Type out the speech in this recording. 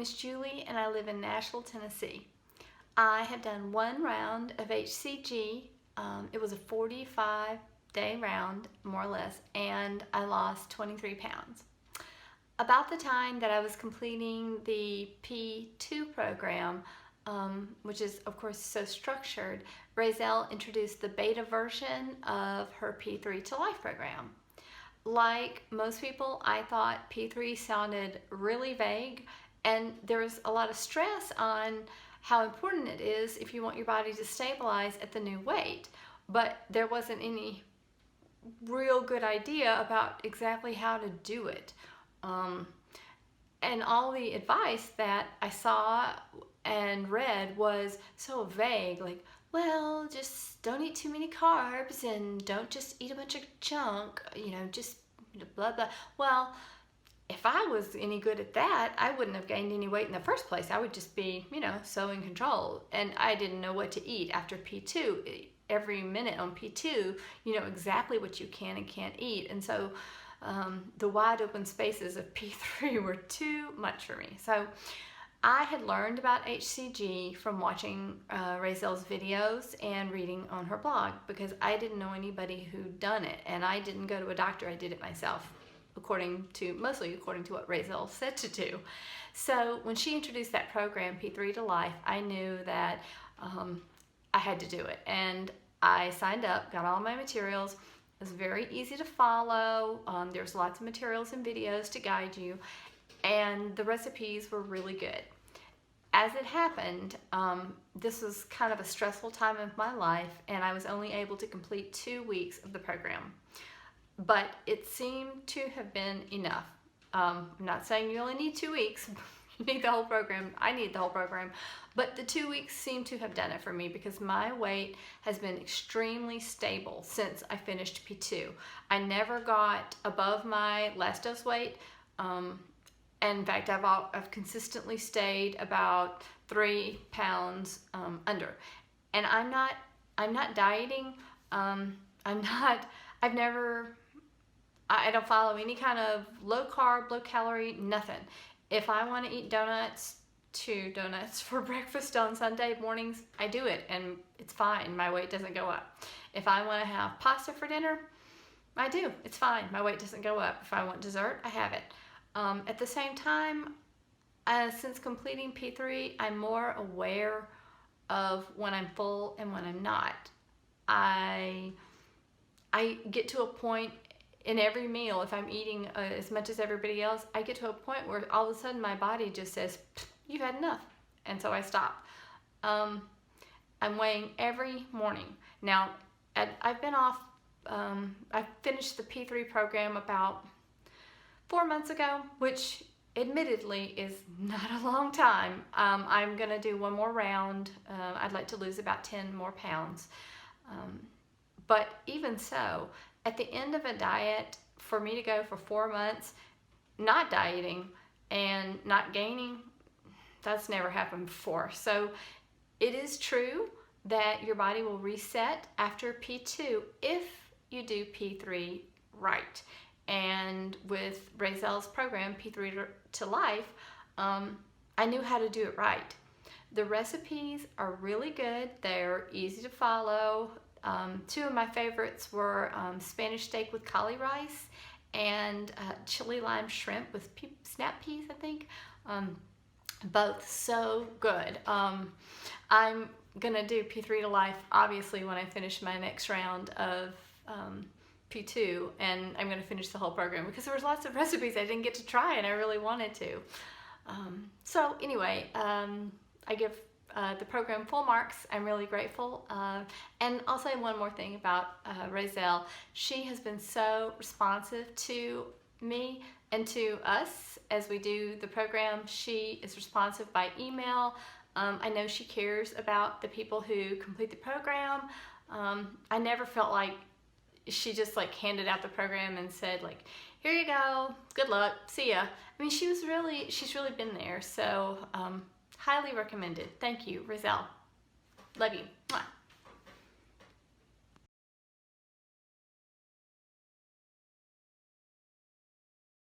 is Julie and I live in Nashville, Tennessee. I have done one round of HCG. It was a 45-day round, more or less, and I lost 23 pounds. About the time that I was completing the P2 program, which is of course so structured, Razel introduced the beta version of her P3tolife program. Like most people, I thought P3 sounded really vague, and there was a lot of stress on how important it is if you want your body to stabilize at the new weight, but there wasn't any real good idea about exactly how to do it. And all the advice that I saw and read was so vague, like, well, just don't eat too many carbs and don't just eat a bunch of junk, just blah, blah. Well, if I was any good at that, I wouldn't have gained any weight in the first place. I would just be, so in control. And I didn't know what to eat after P2. Every minute on P2, you know exactly what you can and can't eat. And so the wide open spaces of P3 were too much for me. So I had learned about HCG from watching Razel's videos and reading on her blog, because I didn't know anybody who'd done it, and I didn't go to a doctor. I did it myself, mostly according to what Razel said to do. So when she introduced that program, P3tolife, I knew that I had to do it, and I signed up, got all my materials. It was very easy to follow. There's lots of materials and videos to guide you, and the recipes were really good. As it happened, this was kind of a stressful time of my life, and I was only able to complete 2 weeks of the program. But it seemed to have been enough. I'm not saying you only need 2 weeks. You need the whole program. I need the whole program. But the 2 weeks seemed to have done it for me, because my weight has been extremely stable since I finished P2. I never got above my last dose weight. And in fact, I've consistently stayed about 3 pounds under. And I'm not dieting. I don't follow any kind of low carb, low calorie, nothing. If I want to eat donuts, 2 donuts for breakfast on Sunday mornings, I do it, and it's fine. My weight doesn't go up. If I want to have pasta for dinner, I do. It's fine. My weight doesn't go up. If I want dessert, I have it. At the same time, since completing P3, I'm more aware of when I'm full and when I'm not. I get to a point in every meal, if I'm eating as much as everybody else, I get to a point where all of a sudden my body just says, you've had enough. And so I stop. I'm weighing every morning. Now, I've been off, I finished the P3 program about 4 months ago, which admittedly is not a long time. I'm going to do one more round. I'd like to lose about 10 more pounds. But even so, at the end of a diet, for me to go for 4 months not dieting and not gaining, that's never happened before. So it is true that your body will reset after P2 if you do P3 right. And with Razel's program, P3tolife, I knew how to do it right. The recipes are really good. They're easy to follow. 2 of my favorites were Spanish steak with cauli rice and chili lime shrimp with snap peas, I think. Both so good. I'm gonna do P3tolife obviously when I finish my next round of P2, and I'm going to finish the whole program, because there was lots of recipes I didn't get to try and I really wanted to. So anyway, I give the program full marks. I'm really grateful. And I'll say one more thing about Razel. She has been so responsive to me and to us as we do the program. She is responsive by email. I know she cares about the people who complete the program. I never felt like she just handed out the program and said here you go, good luck, see ya. I mean, she's really been there. So highly recommended. Thank you, Razel. Love you. Mwah.